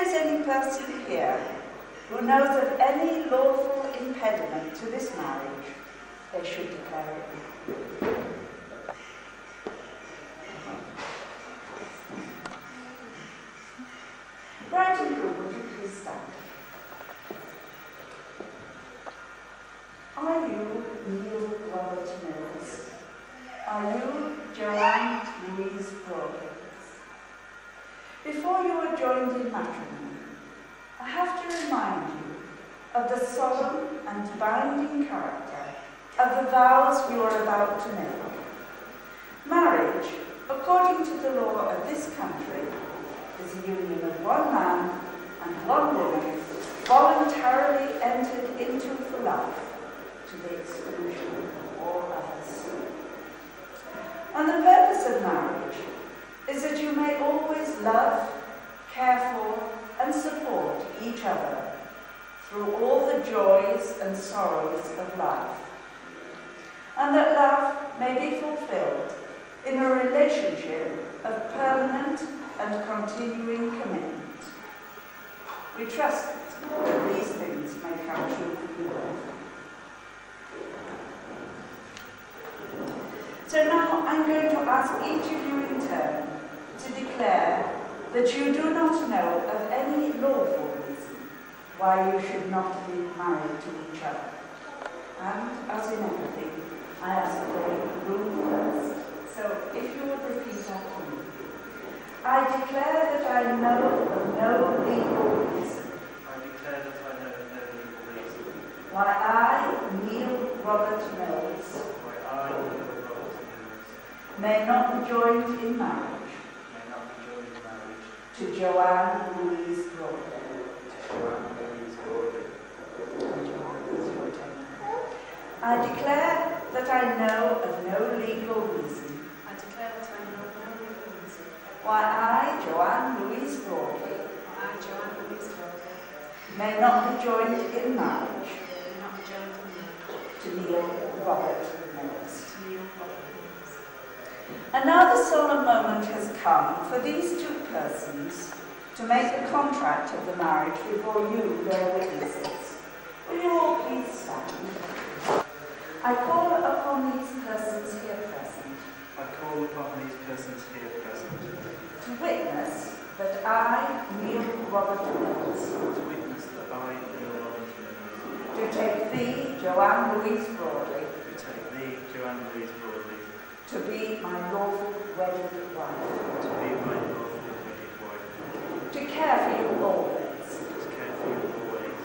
is any person here who knows of any lawful impediment to this marriage, they should declare it. Bride and groom, would you please stand? Are you Neil Robert Mills? Are you Joanne Louise Broadley? Before you are joined in matrimony, I have to remind you of the solemn and binding character of the vows you are about to make. Marriage, according to the law of this country, is a union of one man and one woman voluntarily entered into for life, to the exclusion of all others. And the purpose of marriage is that you may always love, care for, and support each other through all the joys and sorrows of life, and that love may be fulfilled in a relationship of permanent and continuing commitment. We trust that these things may come true for you all. So now I'm going to ask each of you in turn to declare that you do not know of any lawful reason why you should not be married to each other. And, as in everything, I ask for a room first. So, if you would repeat after me. I declare that I know of no legal reason. I declare that I know of no legal reason. Why I, Neil Robert Mills, Why I, Neil Robert Mills, may not be joined in marriage to Joanne Louise Broadley. I declare that I know of no legal reason. I declare that I know of no legal reason. Why I, Joanne Louise Broadley, may not be joined in marriage to Neil Robert Mills. And now the solemn moment has come for these two persons to make the contract of the marriage before you, their witnesses. Will you all please stand? I call upon these persons here present. I call upon these persons here present. To witness that I, Neil Robert Mills. To witness that I, Neil Robert Mills. To take thee, Joanne Louise Broadley. To take thee, Joanne Louise Broadley. To be my lawful wedded wife. To be my lawful wedded wife. To care for you always. To care for you always.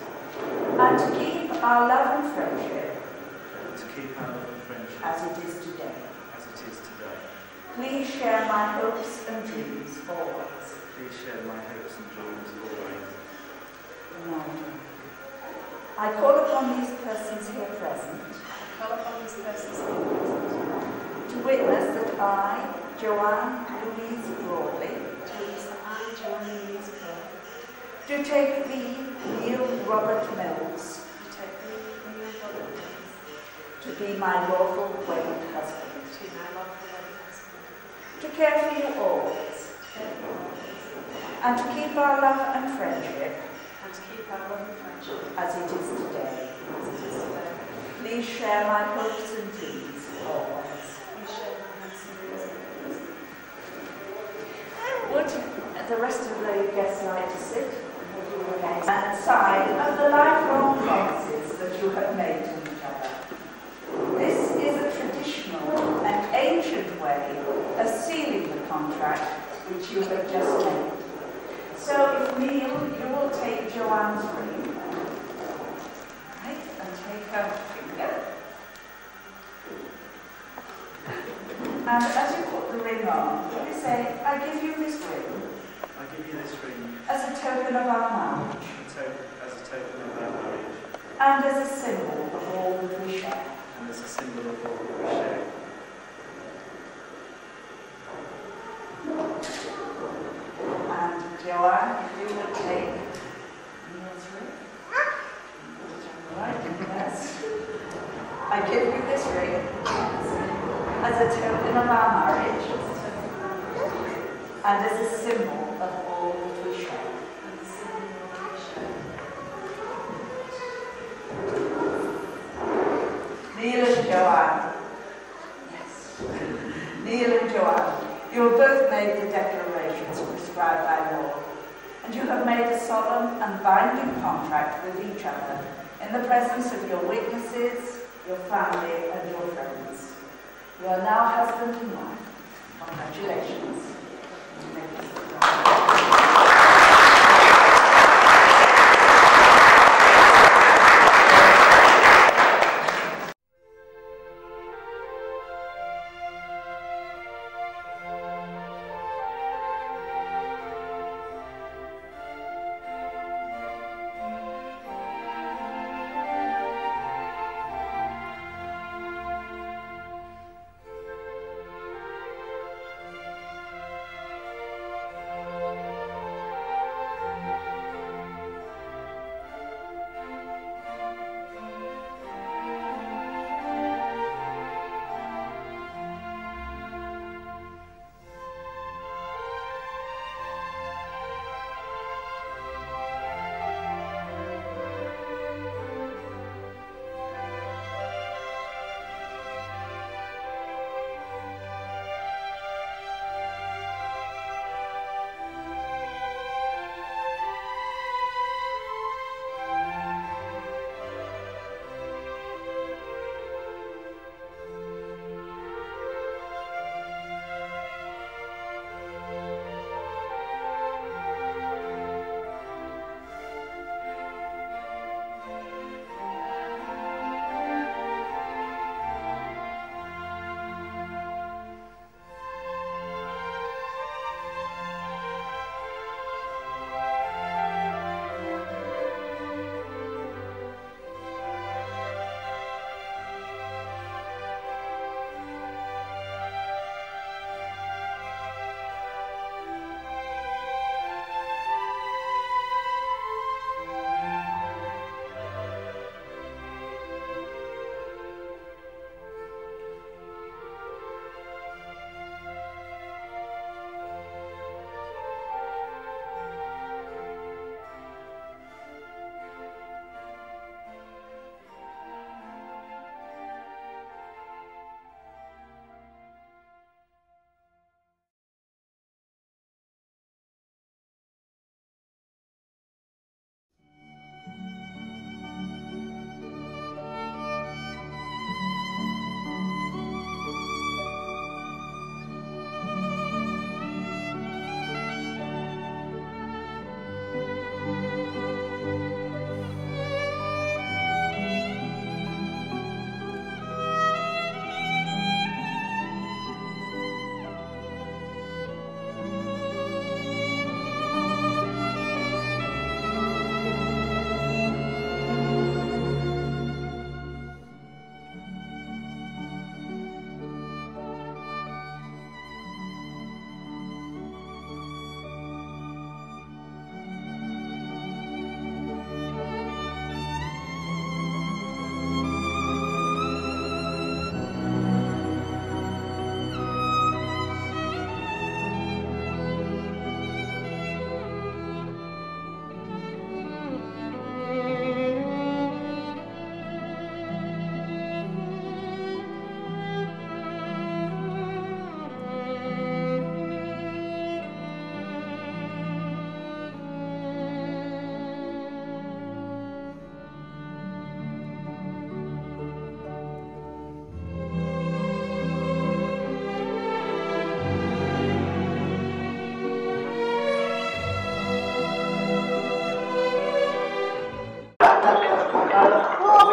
And to keep our love and friendship. To keep our love and friendship. As it is today. As it is today. Please share my hopes and dreams always. Please share my hopes and dreams always. Amen. I call upon these persons here present. To witness that I, Joanne Louise Broadley, do take thee, Neil Robert Mills, to be my lawful wedded husband. To care for you always. And to keep our love and friendship. As it is today. Please share my hopes and dreams always. Would the rest of the guests like to sit and sign of the lifelong promises that you have made to each other? This is a traditional and ancient way of sealing the contract which you have just made. So if Neil, you will take Joanne's ring, right, and take her finger. And as you put the ring on, you say, I give you this ring. I give you this ring. As a token of our marriage. As a token of our marriage. And as a symbol of all that we share. And as a symbol of all that we share. And Joanne, if you would take Neil's ring. Right, yes. I give you this ring as a token of our marriage and as a symbol of all that we share. of the single Lord we share. Neil and Joanne. Yes. Neil and Joanne, you have both made the declarations prescribed by law, and you have made a solemn and binding contract with each other in the presence of your witnesses, your family, and your friends. You are now husband and wife. Congratulations.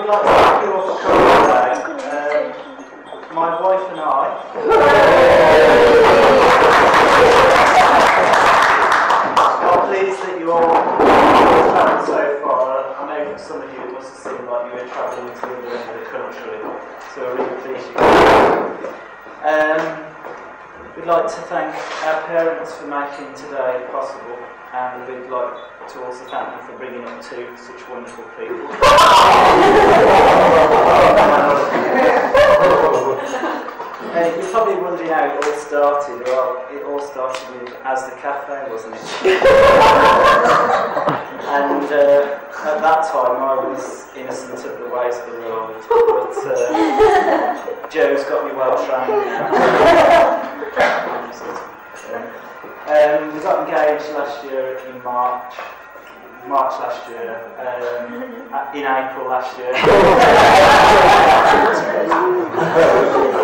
like to thank you all for coming today. My wife and I are pleased that you all travelled so far. I know for some of you it must have seemed like you were travelling to the other end of the country, so we're really pleased you came. We'd like to thank our parents for making today possible, and we'd like to also thank them for bringing up two such wonderful people. You're probably wondering how it all started. Well, it all started with As the Cafe, wasn't it? And at that time I was innocent of the ways of the world, but Joe's got me well trained now. We got engaged last year in March last year, in April last year,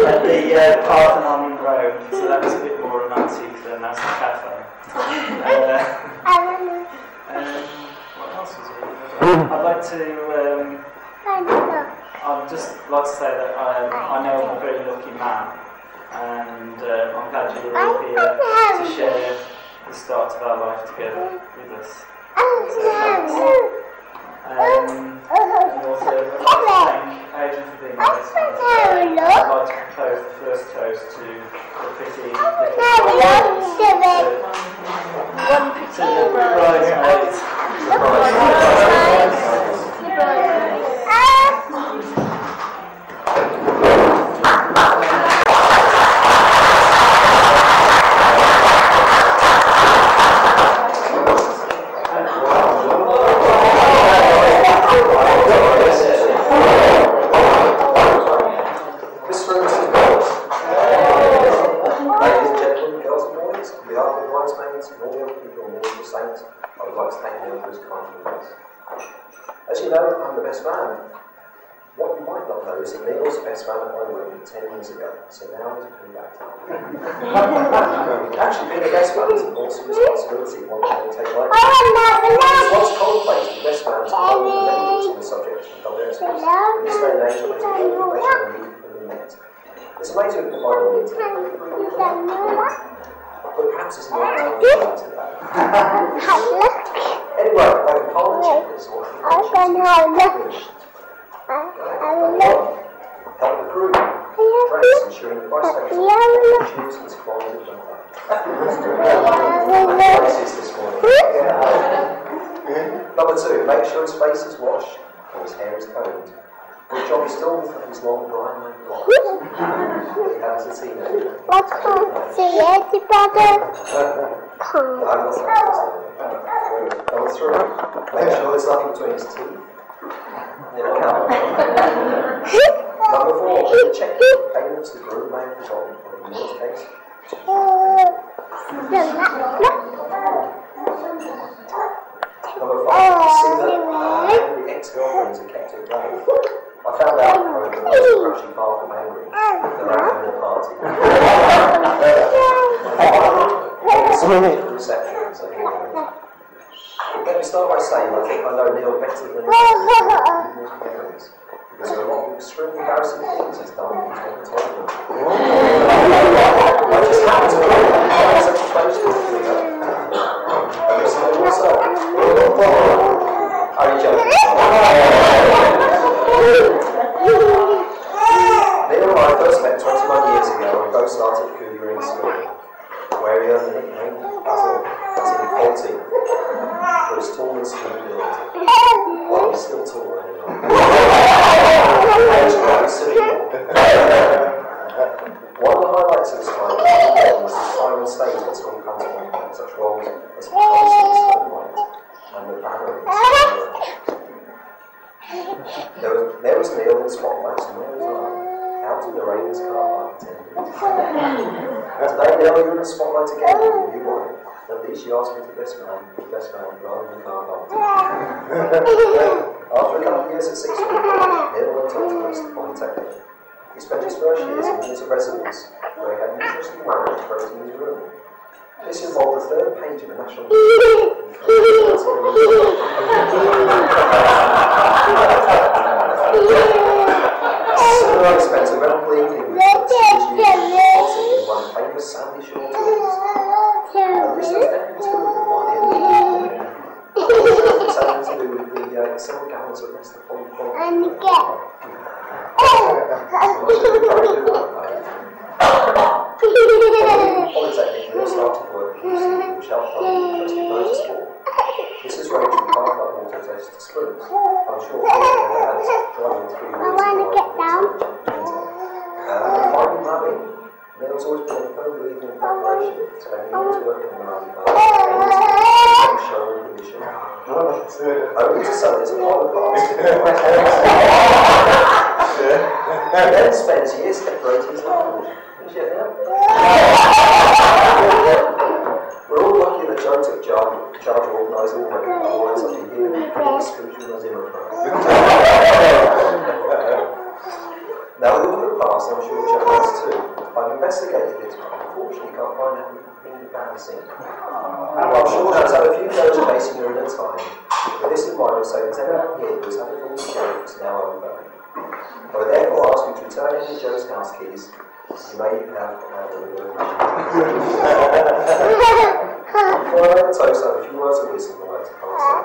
at the Parthenon in Rome, so that was a bit more romantic than As the Cafe. What else was it? I'd just like to say that I know I'm a very lucky man, and I'm glad you're all here to share the start of our life together with us. So thanks. And also, I'd like to thank Adrian for being with us. I'd like to propose the first toast to the pretty little bridesmaids. As you know, I'm the best man. What you might not know is that Neil's best man at my wedding 10 years ago, so now he's paying back time. Actually, being a best man is an awesome responsibility, one that will take life. It's what's commonplace, the best man is one of the many books on the subject from WSPs. In this day and age, there's more information on need than we met. It's amazing to provide a meeting. But perhaps it's not time to go into that. Anyway, I can hold the checkers or help the crew, dress, ensuring the vice shoes and squad and faces this morning. Number 2, make sure his face is washed and his hair is combed. Good job he's still with his long brine like locks. He has a teenager. I'm not Number 3, make sure there's nothing between his teeth. Number 4, check the payments the groom may have forgotten, or in this case, Number 5, see that angry ex-girlfriends are kept at bay. I found out, however, that most are actually far from angry. They're having their party. Reception, so let me start by saying I think I know Neil better than parents, because there are a lot of extremely embarrassing things he's done he's never told them. I just happened to know that such a place to do that. And listen to myself. Are you joking? Neil and I first met 21 years ago and both started cougering school, where he earned the nickname Basil, as in 14. For his tall and skinny build. Well, he's still tall anyway. One of the highlights of his time was his time on stage at school concert, such roles as Constance Stonewhite and the Barons. There was Neil in spotlights, and there was I, out in the Ravens car park attending. Today, Neil, you're in the spotlight again with a new wife. At least she asked me to be the best man rather than the car park. After a couple of years at Sixth Form, Neil went on to Leicester Polytechnic. He spent his first years in Windsor residence, where he had an interesting way of decorating his room. This involved the third page of the National Soon I spent a relatively evening with him, in one famous Sandy Shore tours. At least there was definitely 2 of them by the end of the evening. Something to do with the several gallons of Leicester Polytechnic. Polytechnic Neil started work using which helped fund the interest in motorsport. This is ranged from car club auto tests to sprints. I'm sure people have had driving 3 years in the finally married. And then spends years decorating his garden. We're all lucky that Joe took charge of organising the wedding, otherwise I'd be here with the spiritual as Now we look at the past, I'm sure Joe has too. I've investigated this, but unfortunately can't find anything embarrassing. Well, I'm sure she's had a few goes chasing her in her time. With this in mind, I'll say that everyone here who's had a full show is now over. I would therefore ask you to return any of Joe's house keys. You may have had a little Before I toast, I have a few words of wisdom I'd like to pass on.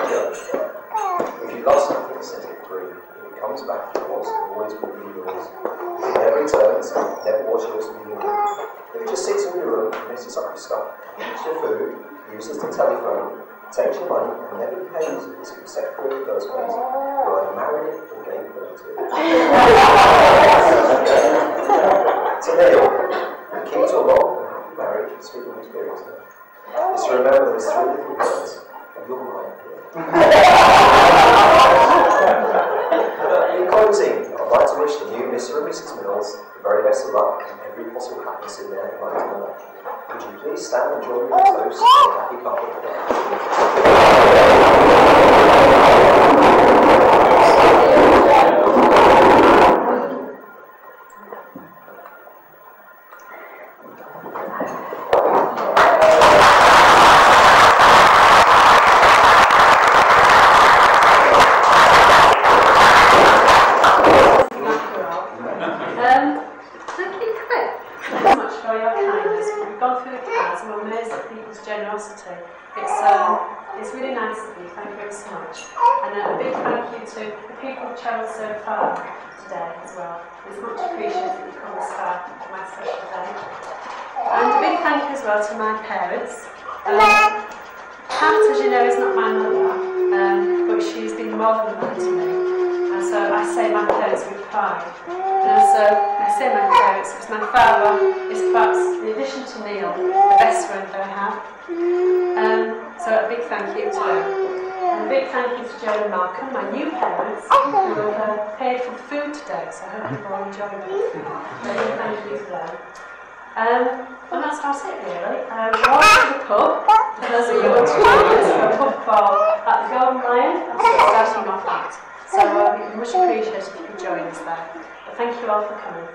Joe, if you love something, set it free. If it comes back to yours, it always will be yours. If it never returns, never watch yours be yours. If it just sits in your room, messes up your stuff, eats your food, uses the telephone, takes your money, and never behaves except for in the first place, you either married it or gave birth to it. To Neil, the keys are long and happy marriage, speaking of experience now, is to remember these three little words, and you're right here. In closing, I'd like to wish the new Mr. and Mrs. Mills the very best of luck and every possible happiness in their life. Would you please stand and join me in a toast to the happy couple? It's really nice of you, thank you very so much. And a big thank you to the people who've travelled so far today as well. It's much appreciated that you've come this far for my special day. And a big thank you as well to my parents. Pat, as you know, is not my mother, but she's been more than a mother to me. And so I say my parents with pride. And so I say my parents because my father is perhaps, in addition to Neil, the best friend that I have. So a big thank you to them. And a big thank you to Joe and Malcolm, my new parents, who have paid for the food today, so I hope you've all enjoyed it. So a big thank you to them. And that's about it really. We're all to the pub, for those of you who want to join us for a pub crawl at the Golden Lion, that's starting off at. So it'd be much appreciated if you could join us there. But thank you all for coming.